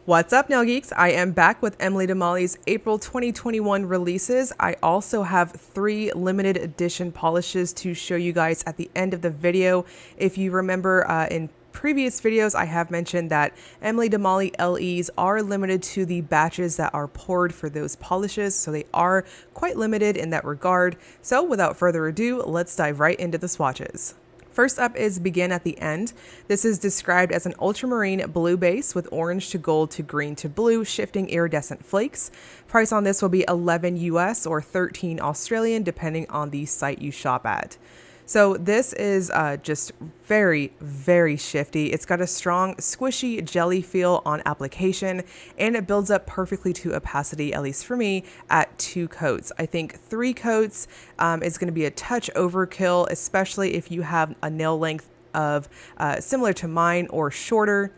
What's up, Nail Geeks? I am back with Emily Damali's April 2021 releases. I also have 3 limited edition polishes to show you guys at the end of the video. If you remember in previous videos, I have mentioned that Emily Damali LEs are limited to the batches that are poured for those polishes, so they are quite limited in that regard. So without further ado, let's dive right into the swatches. First up is Begin at the End. This is described as an ultramarine blue base with orange to gold to green to blue, shifting iridescent flakes. Price on this will be 11 US or 13 Australian, depending on the site you shop at. So this is just very, very shifty. It's got a strong, squishy jelly feel on application, and it builds up perfectly to opacity, at least for me, at 2 coats. I think 3 coats is going to be a touch overkill, especially if you have a nail length of similar to mine or shorter.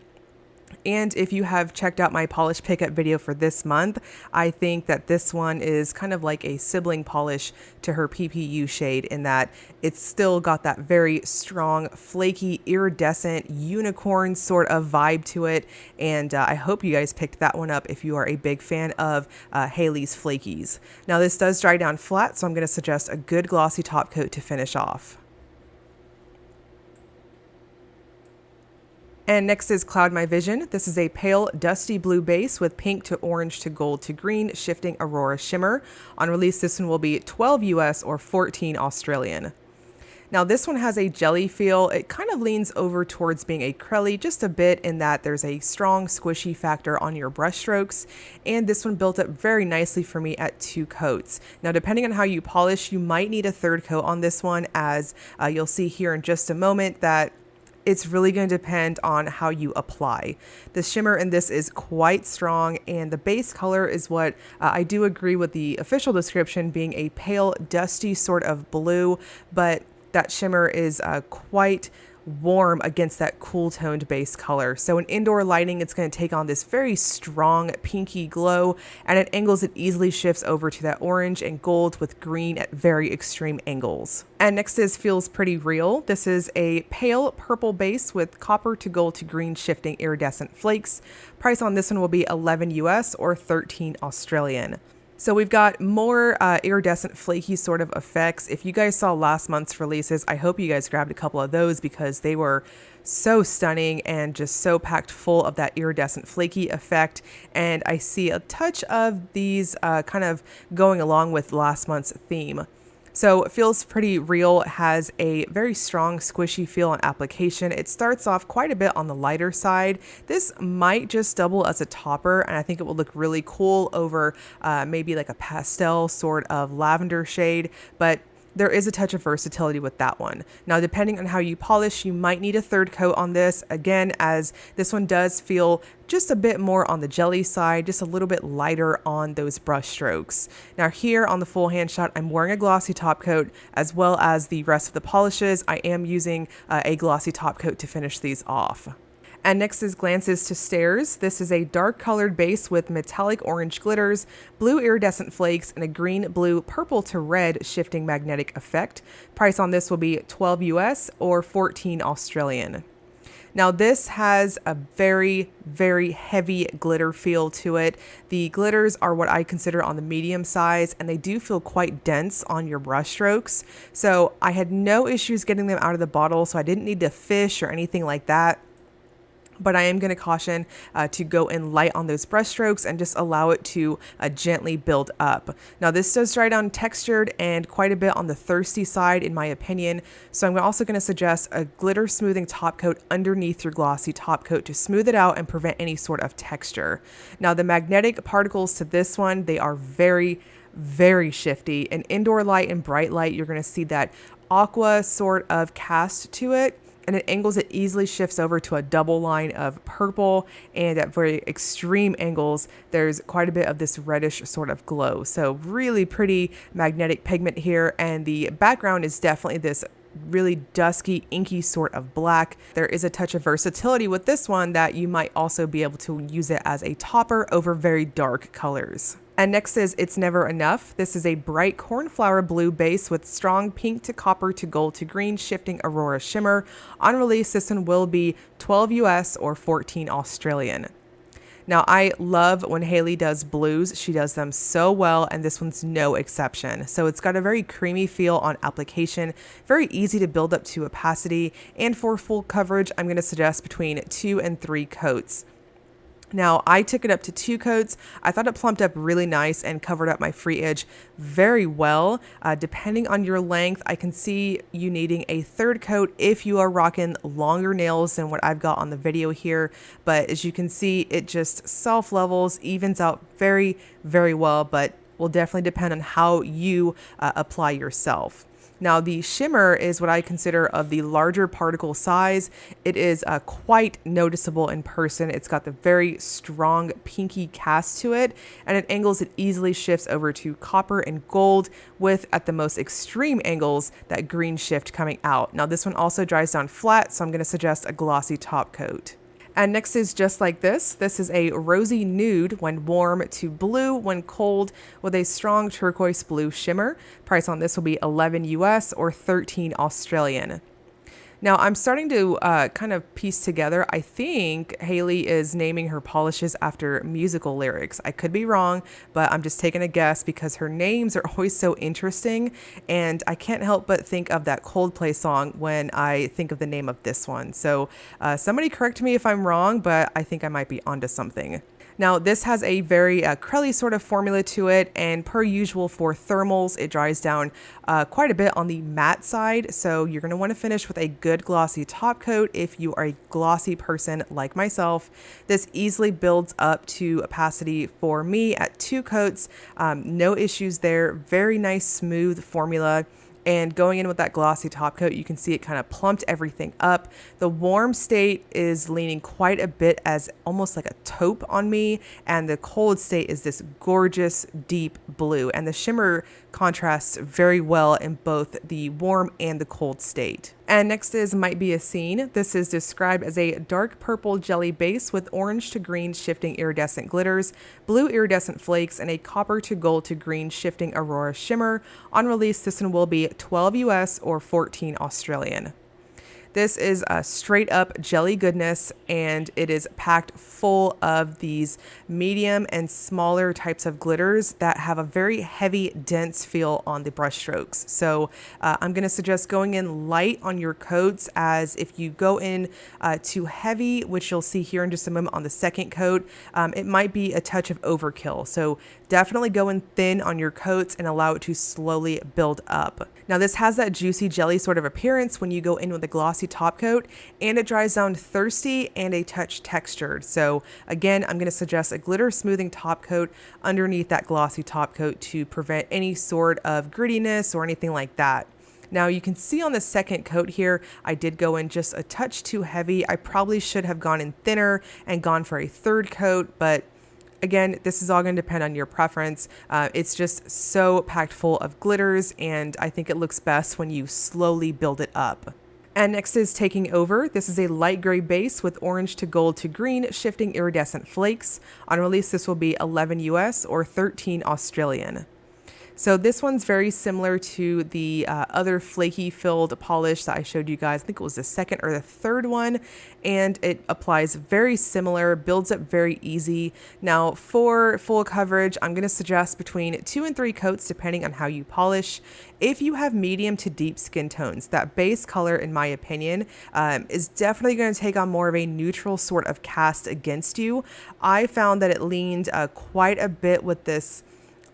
And if you have checked out my polish pickup video for this month, I think that this one is kind of like a sibling polish to her PPU shade in that it's still got that very strong, flaky, iridescent, unicorn sort of vibe to it. And I hope you guys picked that one up if you are a big fan of Haley's Flakies. Now this does dry down flat, so I'm going to suggest a good glossy top coat to finish off. And next is Cloud My Vision. This is a pale, dusty blue base with pink to orange to gold to green, shifting Aurora shimmer. On release, this one will be 12 US or 14 Australian. Now this one has a jelly feel. It kind of leans over towards being a crelly just a bit in that there's a strong squishy factor on your brush strokes. And this one built up very nicely for me at 2 coats. Now depending on how you polish, you might need a 3rd coat on this one, as you'll see here in just a moment that it's really going to depend on how you apply. The shimmer in this is quite strong, and the base color is what I do agree with the official description being a pale, dusty sort of blue, but that shimmer is quite warm against that cool toned base color. So in indoor lighting, it's going to take on this very strong pinky glow, and at angles it easily shifts over to that orange and gold with green at very extreme angles. And next is Feels Pretty Real. This is a pale purple base with copper to gold to green shifting iridescent flakes. Price on this one will be 11 US or 13 Australian. So we've got more iridescent flaky sort of effects. If you guys saw last month's releases, I hope you guys grabbed a couple of those because they were so stunning and just so packed full of that iridescent flaky effect. And I see a touch of these kind of going along with last month's theme. So it Feels Pretty Real has a very strong squishy feel on application. It starts off quite a bit on the lighter side. This might just double as a topper, and I think it will look really cool over maybe like a pastel sort of lavender shade, but there is a touch of versatility with that one. Now, depending on how you polish, you might need a 3rd coat on this, again, as this one does feel just a bit more on the jelly side, just a little bit lighter on those brush strokes. Now here on the full hand shot, I'm wearing a glossy top coat as well as the rest of the polishes. I am using a glossy top coat to finish these off. And next is Glances to Stairs. This is a dark colored base with metallic orange glitters, blue iridescent flakes, and a green, blue, purple to red shifting magnetic effect. Price on this will be 12 US or 14 Australian. Now this has a very, very heavy glitter feel to it. The glitters are what I consider on the medium size, and they do feel quite dense on your brush strokes. So I had no issues getting them out of the bottle, so I didn't need to fish or anything like that. But I am going to caution to go in light on those brush strokes and just allow it to gently build up. Now this does dry down textured and quite a bit on the thirsty side in my opinion, so I'm also going to suggest a glitter smoothing top coat underneath your glossy top coat to smooth it out and prevent any sort of texture. Now the magnetic particles to this one, they are very, very shifty. In indoor light and bright light, you're going to see that aqua sort of cast to it. And at angles, it easily shifts over to a double line of purple, and at very extreme angles, there's quite a bit of this reddish sort of glow. So really pretty magnetic pigment here, and the background is definitely this really dusky, inky sort of black. There is a touch of versatility with this one that you might also be able to use it as a topper over very dark colors. And next is It's Never Enough. This is a bright cornflower blue base with strong pink to copper to gold to green shifting Aurora shimmer. On release, this one will be 12 US or 14 Australian. Now, I love when Haley does blues. She does them so well, and this one's no exception. So it's got a very creamy feel on application, very easy to build up to opacity, and for full coverage, I'm going to suggest between 2 and 3 coats. Now, I took it up to 2 coats. I thought it plumped up really nice and covered up my free edge very well. Depending on your length, I can see you needing a 3rd coat if you are rocking longer nails than what I've got on the video here. But as you can see, it just self-levels, evens out very, very well, but will definitely depend on how you apply yourself. Now, the shimmer is what I consider of the larger particle size. It is quite noticeable in person. It's got the very strong pinky cast to it, and at angles it easily shifts over to copper and gold, with at the most extreme angles that green shift coming out. Now, this one also dries down flat, so I'm going to suggest a glossy top coat. And next is just like this. This is a rosy nude when warm to blue when cold, with a strong turquoise blue shimmer. Price on this will be 11 US or 13 Australian. Now, I'm starting to kind of piece together. I think Haley is naming her polishes after musical lyrics. I could be wrong, but I'm just taking a guess because her names are always so interesting, and I can't help but think of that Coldplay song when I think of the name of this one. So somebody correct me if I'm wrong, but I think I might be onto something. Now, this has a very crelly sort of formula to it, and per usual for thermals, it dries down quite a bit on the matte side, so you're going to want to finish with a good glossy top coat if you are a glossy person like myself. This easily builds up to opacity for me at 2 coats. No issues there. Very nice, smooth formula. And going in with that glossy top coat, you can see it kind of plumped everything up. The warm state is leaning quite a bit as almost like a taupe on me, and the cold state is this gorgeous deep blue, and the shimmer contrasts very well in both the warm and the cold state. And next is Might Be a Scene. This is described as a dark purple jelly base with orange to green shifting iridescent glitters, blue iridescent flakes, and a copper to gold to green shifting aurora shimmer. On release, this one will be 12 US or 14 Australian. This is a straight up jelly goodness, and it is packed full of these medium and smaller types of glitters that have a very heavy, dense feel on the brush strokes. So I'm going to suggest going in light on your coats, as if you go in too heavy, which you'll see here in just a moment on the 2nd coat, it might be a touch of overkill. So definitely go in thin on your coats and allow it to slowly build up. Now, this has that juicy jelly sort of appearance when you go in with a glossy top coat, and it dries down thirsty and a touch textured. So again, I'm going to suggest a glitter smoothing top coat underneath that glossy top coat to prevent any sort of grittiness or anything like that. Now, you can see on the 2nd coat here, I did go in just a touch too heavy. I probably should have gone in thinner and gone for a 3rd coat, but again, this is all going to depend on your preference. It's just so packed full of glitters, and I think it looks best when you slowly build it up. And next is Taking Over. This is a light gray base with orange to gold to green shifting iridescent flakes. On release, this will be 11 US or 13 Australian. So this one's very similar to the other flaky filled polish that I showed you guys. I think it was the 2nd or the 3rd one, and it applies very similar, builds up very easy. Now, for full coverage, I'm going to suggest between 2 and 3 coats depending on how you polish. If you have medium to deep skin tones, that base color, in my opinion, is definitely going to take on more of a neutral sort of cast against you. I found that it leaned quite a bit with this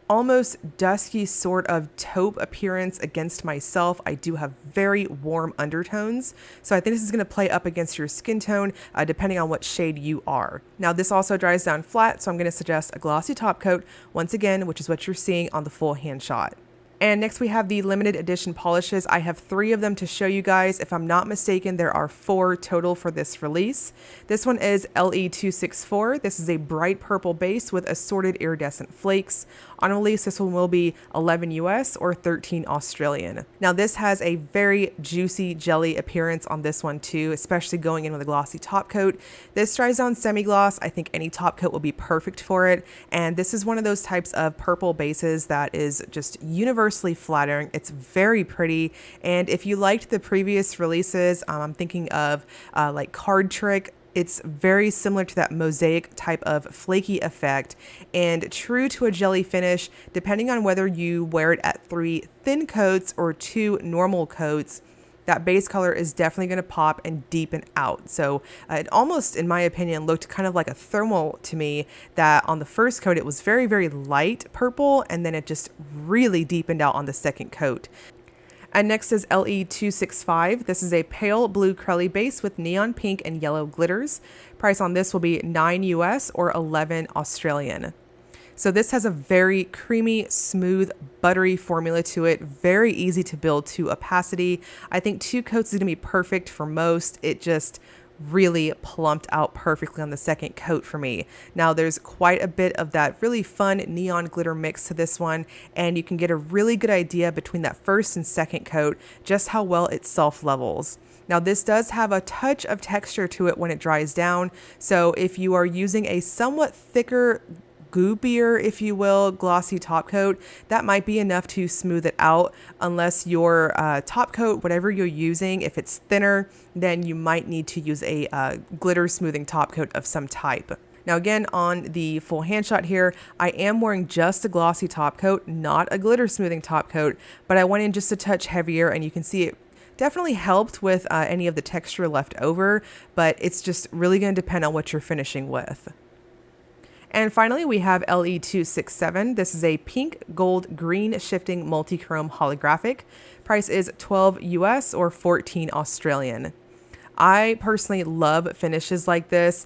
almost dusky sort of taupe appearance against myself. I do have very warm undertones, so I think this is going to play up against your skin tone depending on what shade you are. Now, this also dries down flat, so I'm going to suggest a glossy top coat once again, which is what you're seeing on the full hand shot. And next we have the limited edition polishes. I have 3 of them to show you guys. If I'm not mistaken, there are 4 total for this release. This one is LE264. This is a bright purple base with assorted iridescent flakes. On release, this one will be 11 US or 13 Australian. Now, this has a very juicy jelly appearance on this one too, especially going in with a glossy top coat. This dries down semi-gloss. I think any top coat will be perfect for it. And this is one of those types of purple bases that is just universally flattering. It's very pretty. And if you liked the previous releases, I'm thinking of like Card Trick, It's very similar to that mosaic type of flaky effect and true to a jelly finish, depending on whether you wear it at 3 thin coats or 2 normal coats. That base color is definitely going to pop and deepen out. So it almost, in my opinion, looked kind of like a thermal to me, that on the first coat it was very, very light purple, and then it just really deepened out on the second coat. And next is LE265. This is a pale blue curly base with neon pink and yellow glitters. Price on this will be $9 US or 11 Australian. So this has a very creamy, smooth, buttery formula to it. Very easy to build to opacity. I think 2 coats is going to be perfect for most. It just really plumped out perfectly on the second coat for me. Now there's quite a bit of that really fun neon glitter mix to this one, and you can get a really good idea between that first and second coat just how well it self-levels. Now this does have a touch of texture to it when it dries down, so if you are using a somewhat thicker, goopier, if you will, glossy top coat, that might be enough to smooth it out. Unless your top coat, whatever you're using, if it's thinner, then you might need to use a glitter smoothing top coat of some type. Now again, on the full hand shot here, I am wearing just a glossy top coat, not a glitter smoothing top coat, but I went in just a touch heavier, and you can see it definitely helped with any of the texture left over, but it's just really going to depend on what you're finishing with. And finally, we have LE267. This is a pink, gold, green shifting multi-chrome holographic. Price is 12 US or 14 Australian. I personally love finishes like this.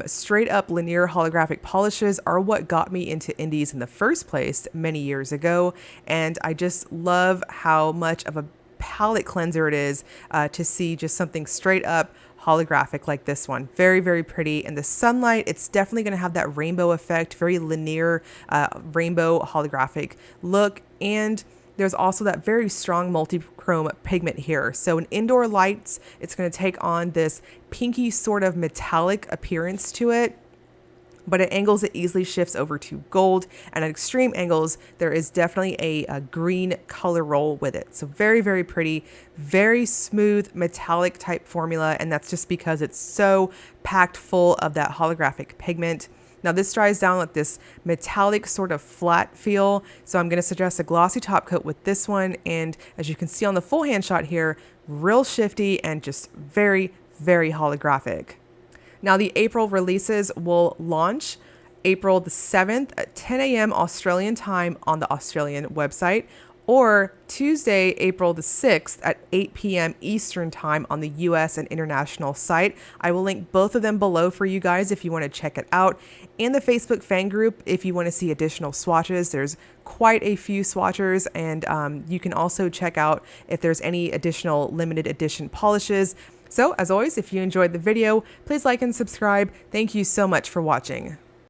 Straight up linear holographic polishes are what got me into indies in the first place many years ago. And I just love how much of a palette cleanser it is to see just something straight up holographic like this one. Very, very pretty. In the sunlight, it's definitely going to have that rainbow effect, very linear rainbow holographic look. And there's also that very strong multi-chrome pigment here. So in indoor lights, it's going to take on this pinky sort of metallic appearance to it. But at angles, it easily shifts over to gold, and at extreme angles, there is definitely a green color roll with it. So very, very pretty, very smooth metallic type formula, and that's just because it's so packed full of that holographic pigment. Now this dries down with this metallic sort of flat feel, so I'm going to suggest a glossy top coat with this one, and as you can see on the full hand shot here, real shifty and just very, very holographic. Now the April releases will launch April the 7th at 10 a.m. Australian time on the Australian website, or Tuesday, April the 6th at 8 p.m. Eastern time on the US and international site. I will link both of them below for you guys if you want to check it out. And the Facebook fan group if you want to see additional swatches. There's quite a few swatchers, and you can also check out if there's any additional limited edition polishes. So as always, if you enjoyed the video, please like and subscribe. Thank you so much for watching.